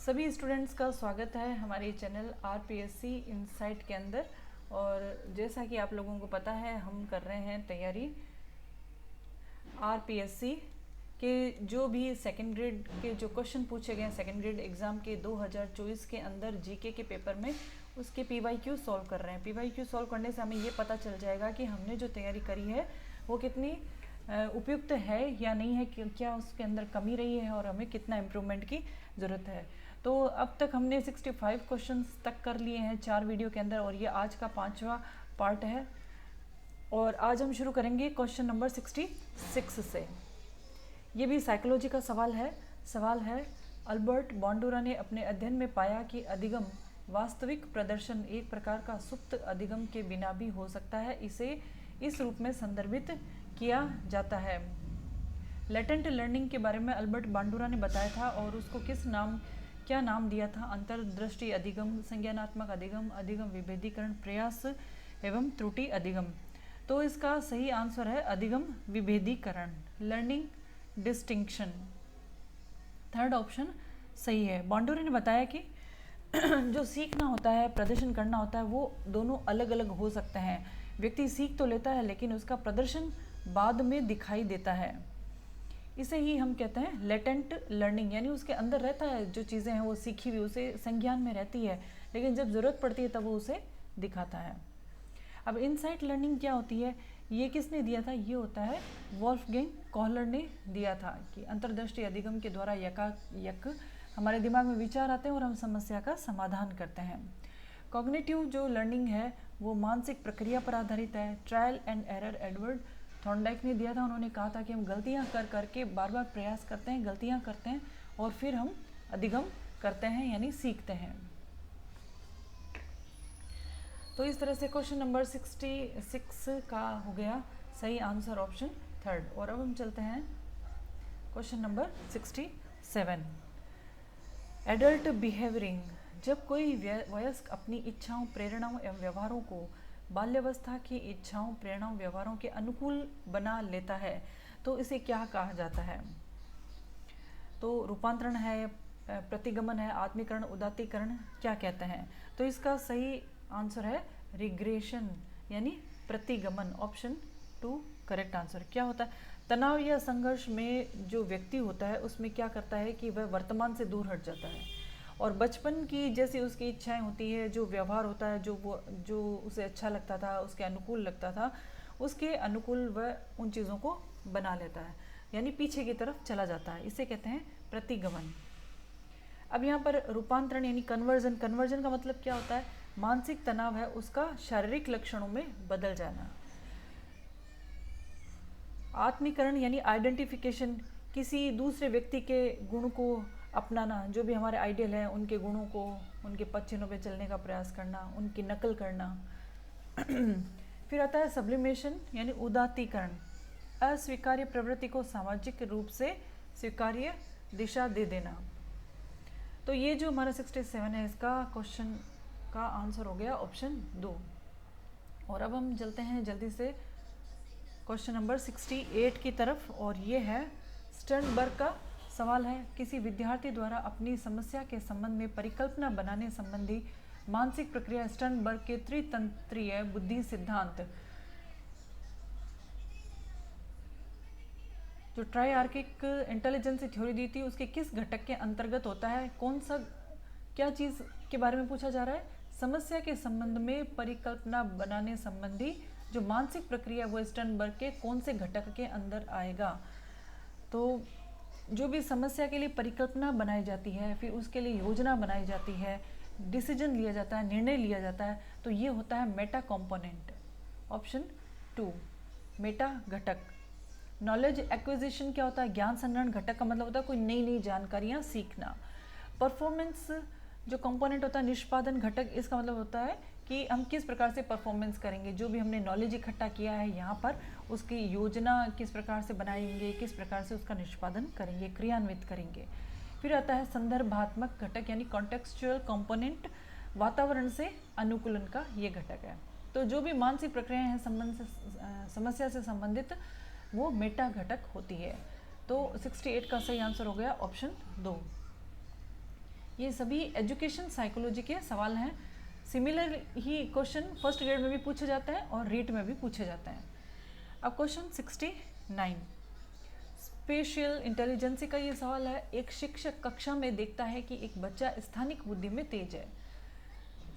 सभी स्टूडेंट्स का स्वागत है हमारे चैनल आरपीएससी इनसाइट के अंदर। और जैसा कि आप लोगों को पता है, हम कर रहे हैं तैयारी आरपीएससी के जो भी सेकेंड ग्रेड के जो क्वेश्चन पूछे गए हैं सेकेंड ग्रेड एग्ज़ाम के 2024 के अंदर जीके के पेपर में, उसके पीवाईक्यू सॉल्व कर रहे हैं। पीवाईक्यू सॉल्व करने से हमें ये पता चल जाएगा कि हमने जो तैयारी करी है वो कितनी उपयुक्त है या नहीं है, क्या उसके अंदर कमी रही है और हमें कितना इम्प्रूवमेंट की ज़रूरत है। तो अब तक हमने 65 क्वेश्चंस तक कर लिए हैं 4 वीडियो के अंदर, और ये आज का 5वां पार्ट है। और आज हम शुरू करेंगे क्वेश्चन नंबर 66 से। ये भी साइकोलॉजी का सवाल है। अल्बर्ट बांडुरा ने अपने अध्ययन में पाया कि अधिगम वास्तविक प्रदर्शन एक प्रकार का सुप्त अधिगम के बिना भी हो सकता है। इसे इस रूप में संदर्भित किया जाता है। लेटेंट लर्निंग के बारे में अल्बर्ट बांडुरा ने बताया था, और उसको क्या नाम दिया था? अंतर्दृष्टि अधिगम, संज्ञानात्मक अधिगम, अधिगम विभेदीकरण, प्रयास एवं त्रुटि अधिगम। तो इसका सही आंसर है अधिगम विभेदीकरण, लर्निंग डिस्टिंक्शन। थर्ड ऑप्शन सही है। बांडुरा ने बताया कि जो सीखना होता है, प्रदर्शन करना होता है, वो दोनों अलग अलग हो सकते हैं। व्यक्ति सीख तो लेता है लेकिन उसका प्रदर्शन बाद में दिखाई देता है। इसे ही हम कहते हैं लेटेंट लर्निंग, यानी उसके अंदर रहता है, जो चीज़ें हैं वो सीखी हुई उसे संज्ञान में रहती है, लेकिन जब ज़रूरत पड़ती है तब वो उसे दिखाता है। अब इनसाइट लर्निंग क्या होती है, ये किसने दिया था? ये होता है वोल्फगैंग कोहलर ने दिया था कि अंतर्दृष्टि अधिगम के द्वारा यकायक हमारे दिमाग में विचार आते हैं और हम समस्या का समाधान करते हैं। कॉग्निटिव जो लर्निंग है वो मानसिक प्रक्रिया पर आधारित है। Trial and error Edward Thorndike ने दिया था। उन्होंने कहा था कि हम गलतियां कर के बार बार प्रयास करते हैं, गलतियां करते हैं और फिर हम अधिगम करते हैं, यानी सीखते हैं। तो इस तरह से क्वेश्चन नंबर 66 का हो गया सही आंसर ऑप्शन थर्ड। और अब हम चलते हैं क्वेश्चन नंबर 67। एडल्ट बिहेवियरिंग, जब कोई वयस्क अपनी इच्छाओं, प्रेरणाओं एवं व्यवहारों को बाल्यावस्था की इच्छाओं, प्रेरणाओं, व्यवहारों के अनुकूल बना लेता है तो इसे क्या कहा जाता है? तो रूपांतरण है, प्रतिगमन है, आत्मीकरण, उदात्तीकरण, क्या कहते हैं? तो इसका सही आंसर है रिग्रेशन, यानी प्रतिगमन। Option 2 correct answer. क्या होता है? तनाव या संघर्ष में जो व्यक्ति होता है उसमें क्या करता है कि वह वर्तमान से दूर हट जाता है, और बचपन की जैसी उसकी इच्छाएं होती है, जो व्यवहार होता है, जो उसे अच्छा लगता था, उसके अनुकूल लगता था, उसके अनुकूल वह उन चीज़ों को बना लेता है, यानी पीछे की तरफ चला जाता है। इसे कहते हैं प्रतिगमन। अब यहाँ पर रूपांतरण यानी कन्वर्जन का मतलब क्या होता है? मानसिक तनाव है उसका शारीरिक लक्षणों में बदल जाना। आत्मीकरण यानी आइडेंटिफिकेशन, किसी दूसरे व्यक्ति के गुण को अपनाना, जो भी हमारे आइडियल है उनके गुणों को, उनके पद चिन्हों पे चलने का प्रयास करना, उनकी नकल करना। फिर आता है सब्लिमेशन यानी उदात्तीकरण, अस्वीकार्य प्रवृत्ति को सामाजिक रूप से स्वीकार्य दिशा दे देना। तो ये जो हमारा 67 है, इसका क्वेश्चन का आंसर हो गया ऑप्शन 2। और अब हम चलते हैं जल्दी से क्वेश्चन नंबर 68 की तरफ, और ये है स्टर्नबर्ग का सवाल है। किसी विद्यार्थी द्वारा अपनी समस्या के संबंध में परिकल्पना बनाने संबंधी मानसिक प्रक्रिया स्टर्नबर्ग के त्रितंत्रीय बुद्धि सिद्धांत, जो ट्राइआर्किक इंटेलिजेंस थ्योरी दी थी, उसके किस घटक के अंतर्गत होता है? कौन सा, क्या चीज़ के बारे में पूछा जा रहा है? समस्या के संबंध में परिकल्पना बनाने संबंधी जो मानसिक प्रक्रिया वो स्टर्नबर्ग के कौन से घटक के अंदर आएगा? तो जो भी समस्या के लिए परिकल्पना बनाई जाती है, फिर उसके लिए योजना बनाई जाती है, डिसीजन लिया जाता है, निर्णय लिया जाता है, तो ये होता है मेटा कॉम्पोनेंट। ऑप्शन 2 मेटा घटक। नॉलेज एक्विजिशन क्या होता है? ज्ञान संग्रहण घटक का मतलब होता है कोई नई नई जानकारियाँ सीखना। परफॉर्मेंस जो कंपोनेंट होता है निष्पादन घटक, इसका मतलब होता है कि हम किस प्रकार से परफॉर्मेंस करेंगे, जो भी हमने नॉलेज इकट्ठा किया है यहाँ पर उसकी योजना किस प्रकार से बनाएंगे, किस प्रकार से उसका निष्पादन करेंगे, क्रियान्वित करेंगे। फिर आता है संदर्भात्मक घटक यानी कॉन्टेक्सचुअल कंपोनेंट, वातावरण से अनुकूलन का ये घटक है। तो जो भी मानसिक प्रक्रियाएं हैं समस्या से संबंधित, वो मेटा घटक होती है। तो 68 का सही आंसर हो गया ऑप्शन 2। ये सभी एजुकेशन साइकोलॉजी के सवाल हैं। सिमिलर ही क्वेश्चन फर्स्ट ग्रेड में भी पूछे जाते हैं और रीट में भी पूछे जाते हैं। अब क्वेश्चन 69, स्पेशियल इंटेलिजेंसी का ये सवाल है। एक शिक्षक कक्षा में देखता है कि एक बच्चा स्थानिक बुद्धि में तेज है।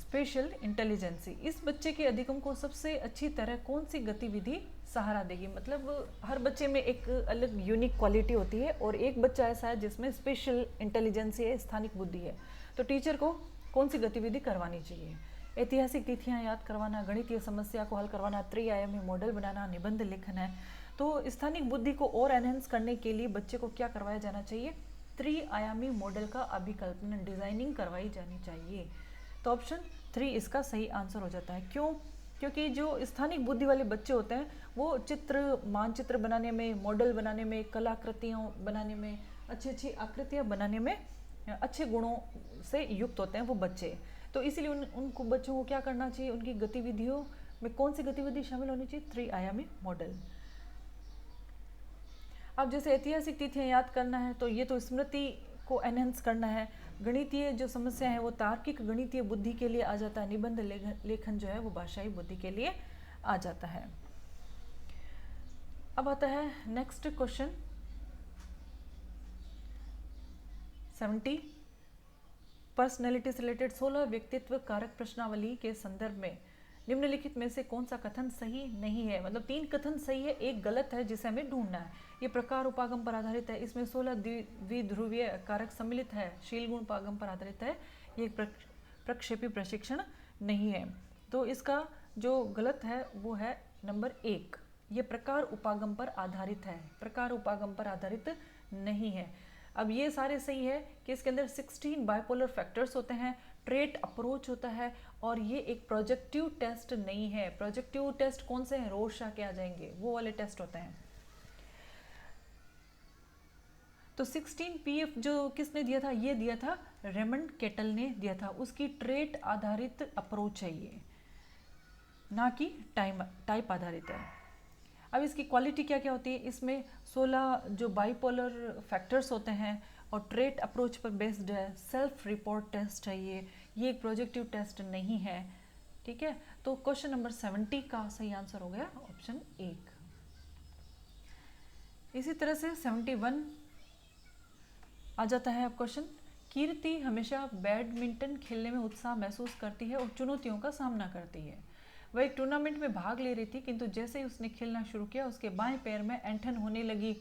स्पेशल इंटेलिजेंसी, इस बच्चे के अधिगम को सबसे अच्छी तरह कौन सी गतिविधि सहारा देगी। मतलब हर बच्चे में एक अलग यूनिक क्वालिटी होती है और एक बच्चा ऐसा है जिसमें स्पेशल इंटेलिजेंसी है, स्थानिक बुद्धि है, तो टीचर को कौन सी गतिविधि करवानी चाहिए। ऐतिहासिक तिथियां याद करवाना, गणितीय समस्या को हल करवाना, त्रिआयामी मॉडल बनाना, निबंध लेखन है। तो स्थानिक बुद्धि को और एनहेंस करने के लिए बच्चे को क्या करवाया जाना चाहिए, त्रिआयामी मॉडल का अभिकल्पन, डिजाइनिंग करवाई जानी चाहिए। तो ऑप्शन 3 इसका सही आंसर हो जाता है। क्यों? क्योंकि जो स्थानिक बुद्धि वाले बच्चे होते हैं वो चित्र, मानचित्र बनाने में, मॉडल बनाने में, कलाकृतियाँ बनाने में, अच्छी अच्छी आकृतियाँ बनाने में अच्छे गुणों से युक्त होते हैं वो बच्चे। तो इसीलिए उनको बच्चों को क्या करना चाहिए, उनकी गतिविधियों में कौन सी गतिविधि शामिल होनी चाहिए, त्रिआयामी मॉडल। अब जैसे ऐतिहासिक तिथियां याद करना है तो ये तो स्मृति को एनहेंस करना है। गणितीय जो समस्या है वो तार्किक गणितीय बुद्धि के लिए आ जाता है। निबंध लेखन जो है वो भाषाई बुद्धि के लिए आ जाता है। अब आता है नेक्स्ट क्वेश्चन 70, पर्सनैलिटी से रिलेटेड 16 व्यक्तित्व कारक प्रश्नावली के संदर्भ में निम्नलिखित में से कौन सा कथन सही नहीं है। मतलब 3 कथन सही है, एक गलत है जिसे हमें ढूंढना है। ये प्रकार उपागम पर आधारित है, इसमें 16 द्विध्रुवीय कारक सम्मिलित है, शील गुण उपागम पर आधारित है, ये प्रक्षेपी प्रशिक्षण नहीं है। तो इसका जो गलत है वो है नंबर 1, ये प्रकार उपागम पर आधारित है, प्रकार उपागम पर आधारित नहीं है। अब ये सारे सही है कि इसके अंदर 16 बाइपोलर फैक्टर्स होते हैं, ट्रेट अप्रोच होता है और ये एक प्रोजेक्टिव टेस्ट नहीं है। प्रोजेक्टिव टेस्ट कौन से हैं, रोरशा के आ जाएंगे, वो वाले टेस्ट होते हैं। तो 16 पीएफ जो किसने दिया था, ये दिया था रेमंड केटल ने दिया था। उसकी ट्रेट आधारित अप्रोच है ये, ना कि टाइप आधारित है। अब इसकी क्वालिटी क्या क्या होती है, इसमें 16 जो बाइपोलर फैक्टर्स होते हैं और ट्रेट अप्रोच पर बेस्ड है, सेल्फ रिपोर्ट टेस्ट है ये एक प्रोजेक्टिव टेस्ट नहीं है। ठीक है, तो क्वेश्चन नंबर 70 का सही आंसर हो गया ऑप्शन 1। इसी तरह से 71 आ जाता है अब क्वेश्चन। कीर्ति हमेशा बैडमिंटन खेलने में उत्साह महसूस करती है और चुनौतियों का सामना करती है। वह एक टूर्नामेंट में भाग ले रही थी, किंतु जैसे ही उसने खेलना शुरू किया उसके बाएं पैर में ऐंठन होने लगी,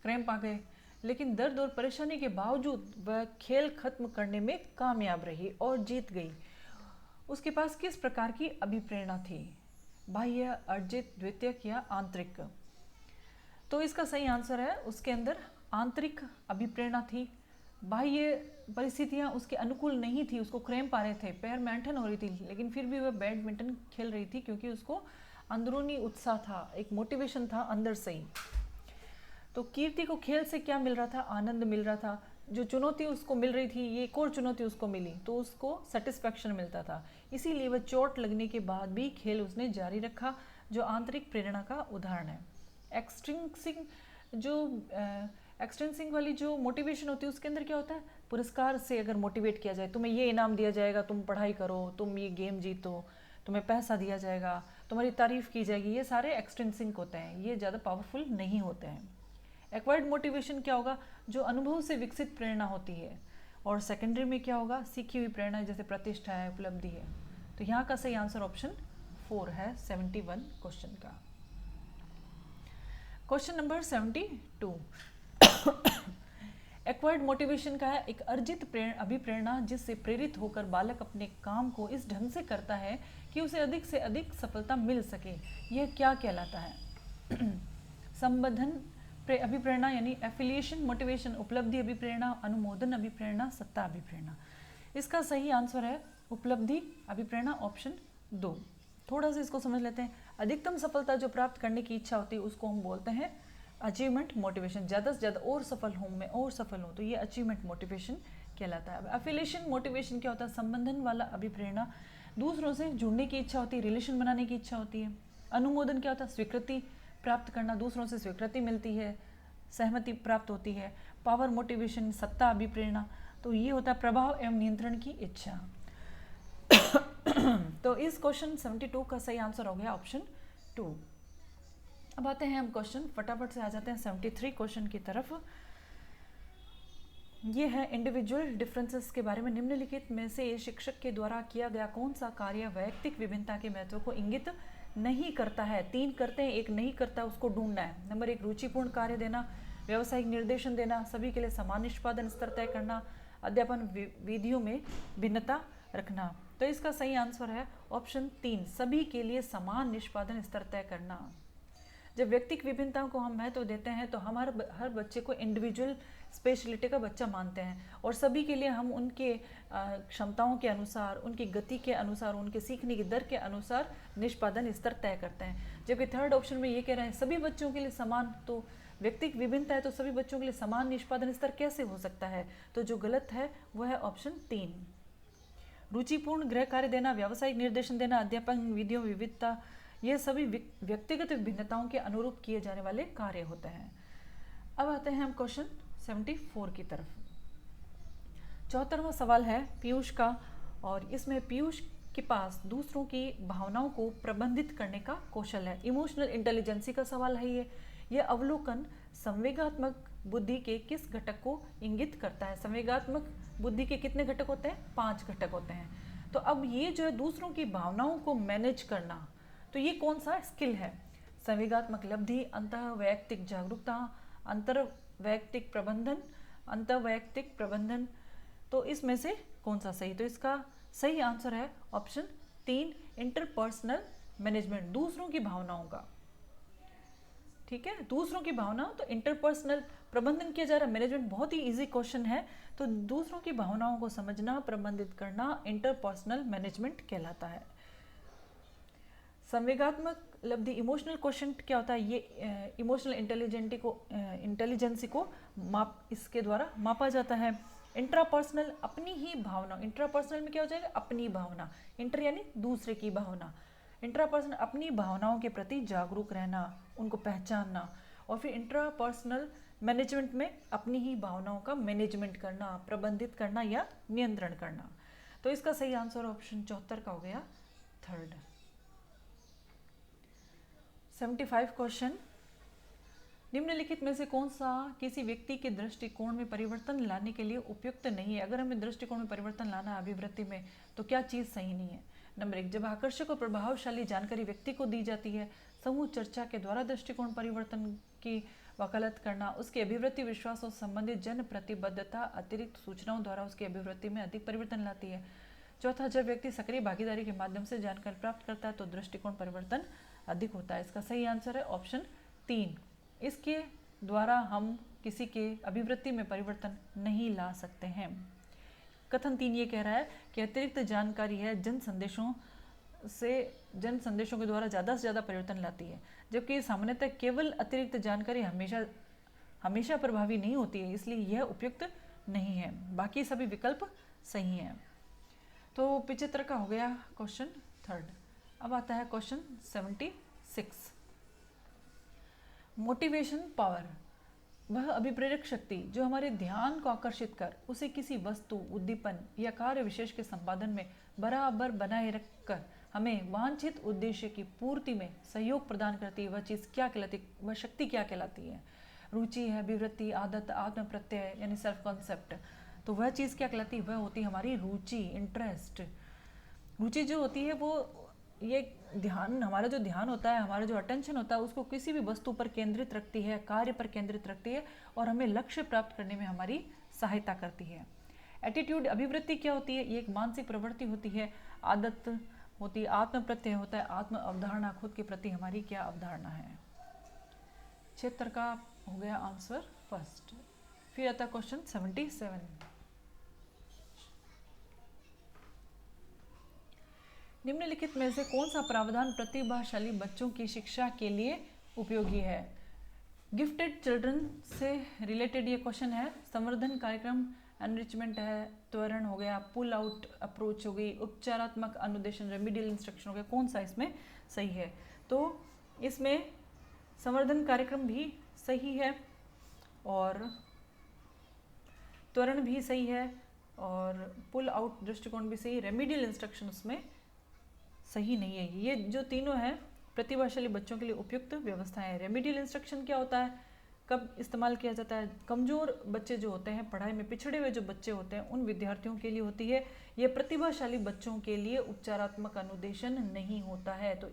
क्रैम्प आ गए। लेकिन दर्द और परेशानी के बावजूद वह खेल खत्म करने में कामयाब रही और जीत गई। उसके पास किस प्रकार की अभिप्रेरणा थी, बाह्य, अर्जित, द्वितीयक या आंतरिक। तो इसका सही आंसर है उसके अंदर आंतरिक अभिप्रेरणा थी। बाह्य परिस्थितियां उसके अनुकूल नहीं थी, उसको क्रैम्प आ रहे थे, पैर में ऐंठन हो रही थी, लेकिन फिर भी वह बैडमिंटन खेल रही थी क्योंकि उसको अंदरूनी उत्साह था, एक मोटिवेशन था अंदर से ही। तो कीर्ति को खेल से क्या मिल रहा था, आनंद मिल रहा था। जो चुनौती उसको मिल रही थी, ये एक और चुनौती उसको मिली तो उसको सेटिस्फैक्शन मिलता था, इसीलिए वह चोट लगने के बाद भी खेल उसने जारी रखा, जो आंतरिक प्रेरणा का उदाहरण है। एक्सट्रिंसिक वाली जो मोटिवेशन होती है उसके अंदर क्या होता है, पुरस्कार से अगर मोटिवेट किया जाए, तुम्हें ये इनाम दिया जाएगा, तुम पढ़ाई करो, तुम ये गेम जीतो, तुम्हें पैसा दिया जाएगा, तुम्हारी तारीफ की जाएगी, ये सारे एक्सट्रिंसिक होते हैं, ये ज़्यादा पावरफुल नहीं होते हैं। एक्वायर्ड मोटिवेशन क्या होगा, जो अनुभव से विकसित प्रेरणा होती है। और सेकेंडरी में क्या होगा, सीखी हुई प्रेरणा, जैसे प्रतिष्ठा है, उपलब्धि है। तो यहाँ का सही आंसर ऑप्शन 4 है 71 क्वेश्चन का। क्वेश्चन नंबर 72 एक्वायर्ड मोटिवेशन का है एक अर्जित अभिप्रेरणा जिससे प्रेरित होकर बालक अपने काम को इस ढंग से करता है कि उसे अधिक से अधिक सफलता मिल सके। यह क्या कहलाता है, संबंधन अभिप्रेरणा यानी एफिलिएशन मोटिवेशन, उपलब्धि अभिप्रेरणा, अनुमोदन अभिप्रेरणा, सत्ता अभिप्रेरणा। इसका सही आंसर है उपलब्धि अभिप्रेरणा ऑप्शन 2। थोड़ा सा इसको समझ लेते हैं। अधिकतम सफलता जो प्राप्त करने की इच्छा होती है उसको हम बोलते हैं अचीवमेंट मोटिवेशन, ज़्यादा से ज़्यादा और सफल हूँ मैं, और सफल हूँ, तो ये अचीवमेंट मोटिवेशन कहलाता है। एफिलिएशन मोटिवेशन क्या होता है, संबंधन वाला अभिप्रेरणा, दूसरों से जुड़ने की इच्छा होती है, रिलेशन बनाने की इच्छा होती है। अनुमोदन क्या होता है, स्वीकृति प्राप्त करना, दूसरों से स्वीकृति मिलती है, सहमति प्राप्त होती है। पावर मोटिवेशन, सत्ता अभिप्रेरणा, तो ये होता है प्रभाव एवं नियंत्रण की इच्छा। तो इस क्वेश्चन 72 का सही आंसर हो गया ऑप्शन 2। अब आते हैं हम क्वेश्चन, फटाफट से आ जाते हैं 73 क्वेश्चन की तरफ। ये है इंडिविजुअल डिफरेंसेस के बारे में। निम्नलिखित में से शिक्षक के द्वारा किया गया कौन सा कार्य वैयक्तिक विभिन्नता के महत्व को इंगित नहीं करता है? 3 करते हैं, 1 नहीं करता, उसको ढूंढना है। नंबर 1 रुचिपूर्ण कार्य देना, व्यावसायिक निर्देशन देना, सभी के लिए समान निष्पादन स्तर तय करना, अध्यापन विधियों में भिन्नता रखना। तो इसका सही आंसर है ऑप्शन 3, सभी के लिए समान निष्पादन स्तर तय करना। जब व्यक्तिगत विभिन्नताओं को हम महत्व देते हैं तो हमारे हर बच्चे को इंडिविजुअल स्पेशलिटी का बच्चा मानते हैं और सभी के लिए हम उनके क्षमताओं के अनुसार, उनकी गति के अनुसार, उनके सीखने की दर के अनुसार निष्पादन स्तर तय करते हैं। जबकि थर्ड ऑप्शन में ये कह रहे हैं सभी बच्चों के लिए समान, तो व्यक्तिगत विभिन्नता है तो सभी बच्चों के लिए समान निष्पादन स्तर कैसे हो सकता है? तो जो गलत है वह है ऑप्शन 3। रुचिपूर्ण गृह कार्य देना, व्यावसायिक निर्देशन देना, अध्यापन विधियों विविधता, ये सभी व्यक्तिगत भिन्नताओं के अनुरूप किए जाने वाले कार्य होते हैं। अब आते हैं हम क्वेश्चन 74 की तरफ। 74वां सवाल है पीयूष का, और इसमें पीयूष के पास दूसरों की भावनाओं को प्रबंधित करने का कौशल है। इमोशनल इंटेलिजेंसी का सवाल है ये अवलोकन संवेगात्मक बुद्धि के किस घटक को इंगित करता है? संवेगात्मक बुद्धि के कितने घटक होते हैं? 5 घटक होते हैं। तो अब ये जो है दूसरों की भावनाओं को मैनेज करना, तो ये कौन सा स्किल है? संवेगात्मक लब्धि, अंतःवैयक्तिक जागरूकता, अंतर्वैयक्तिक प्रबंधन, अंतर्वैयक्तिक प्रबंधन। तो इसमें से कौन सा सही? तो इसका सही आंसर है ऑप्शन 3, इंटरपर्सनल मैनेजमेंट, दूसरों की भावनाओं का। ठीक है, दूसरों की भावना, तो इंटरपर्सनल प्रबंधन किया जा रहा है। मैनेजमेंट बहुत ही इजी क्वेश्चन है, तो दूसरों की भावनाओं को समझना, प्रबंधित करना इंटरपर्सनल मैनेजमेंट कहलाता है। संवेगात्मक लब्धि इमोशनल क्वेश्चन क्या होता है? ये इमोशनल इंटेलिजेंसी को इसके द्वारा मापा जाता है। इंट्रापर्सनल अपनी ही भावना, इंट्रापर्सनल में क्या हो जाएगा? अपनी भावना, इंटर यानी दूसरे की भावना, इंट्रापर्सनल अपनी भावनाओं के प्रति जागरूक रहना, उनको पहचानना। और फिर इंट्रापर्सनल मैनेजमेंट में अपनी ही भावनाओं का मैनेजमेंट करना, प्रबंधित करना या नियंत्रण करना। तो इसका सही आंसर ऑप्शन 74 का हो गया, थर्ड। 75 क्वेश्चन, निम्नलिखित में से कौन सा किसी व्यक्ति के दृष्टिकोण में परिवर्तन लाने के लिए उपयुक्त नहीं है? अगर हमें दृष्टिकोण में परिवर्तन लाना है अभिवृत्ति में, तो क्या चीज़ सही नहीं है? नंबर 1, जब आकर्षक और प्रभावशाली जानकारी व्यक्ति को दी जाती है, समूह चर्चा के द्वारा दृष्टिकोण परिवर्तन की वकालत करना, उसकी अभिवृत्ति विश्वास और संबंधित जन प्रतिबद्धता अतिरिक्त सूचनाओं द्वारा उसकी अभिवृत्ति में अधिक परिवर्तन लाती है। चौथा, जब व्यक्ति सक्रिय भागीदारी के माध्यम से जानकारी प्राप्त करता है तो दृष्टिकोण परिवर्तन अधिक होता है। इसका सही आंसर है ऑप्शन 3। इसके द्वारा हम किसी के अभिवृत्ति में परिवर्तन नहीं ला सकते हैं। कथन 3 ये कह रहा है कि अतिरिक्त जानकारी है जन संदेशों के द्वारा ज़्यादा से ज़्यादा परिवर्तन लाती है, जबकि सामान्यतः केवल अतिरिक्त जानकारी हमेशा प्रभावी नहीं होती है, इसलिए यह उपयुक्त नहीं है। बाकी सभी विकल्प सही हैं। तो 75 का हो गया क्वेश्चन थर्ड। अब आता है क्वेश्चन 76। मोटिवेशन पावर, वह अभिप्रेरक शक्ति जो हमारे ध्यान को आकर्षित कर उसे किसी वस्तु, उद्दीपन या कार्य विशेष के संपादन में बराबर बनाए रखकर हमें वांछित उद्देश्य की पूर्ति में सहयोग प्रदान करती है, वह चीज़ क्या कहलाती है? वह शक्ति क्या कहलाती है? रुचि है, अभिवृत्ति, आदत, आत्म प्रत्यय यानी सेल्फ कॉन्सेप्ट। तो वह चीज़ क्या कहलाती है? वह होती है हमारी रुचि, इंटरेस्ट। रुचि जो होती है वो ये ध्यान, हमारा जो ध्यान होता है, हमारा जो अटेंशन होता है, उसको किसी भी वस्तु पर केंद्रित रखती है, कार्य पर केंद्रित रखती है और हमें लक्ष्य प्राप्त करने में हमारी सहायता करती है। एटीट्यूड, अभिवृत्ति क्या होती है? ये एक मानसिक प्रवृत्ति होती है। आदत होती है, आत्म प्रत्यय होता है, आत्म अवधारणा, खुद के प्रति हमारी क्या अवधारणा है। 76 का हो गया आंसर फर्स्ट। फिर आता क्वेश्चन 77। निम्नलिखित में से कौन सा प्रावधान प्रतिभाशाली बच्चों की शिक्षा के लिए उपयोगी है? गिफ्टेड चिल्ड्रन से रिलेटेड ये क्वेश्चन है। संवर्धन कार्यक्रम, एनरिचमेंट है, त्वरण हो गया, पुल आउट अप्रोच हो गई, उपचारात्मक अनुदेशन, रेमिडियल इंस्ट्रक्शन हो गया। कौन सा इसमें सही है? तो इसमें संवर्धन कार्यक्रम भी सही है और त्वरण भी सही है, और पुल आउट दृष्टिकोण भी सही, रेमिडियल इंस्ट्रक्शन उसमें सही नहीं है। ये जो तीनों हैं प्रतिभाशाली बच्चों के लिए उपयुक्त व्यवस्थाएं। रेमिडियल इंस्ट्रक्शन क्या होता है, कब इस्तेमाल किया जाता है, कमज़ोर बच्चे जो होते हैं, पढ़ाई में पिछड़े हुए जो बच्चे होते हैं, उन विद्यार्थियों के लिए होती है। ये प्रतिभाशाली बच्चों के लिए उपचारात्मक अनुदेशन नहीं होता है। तो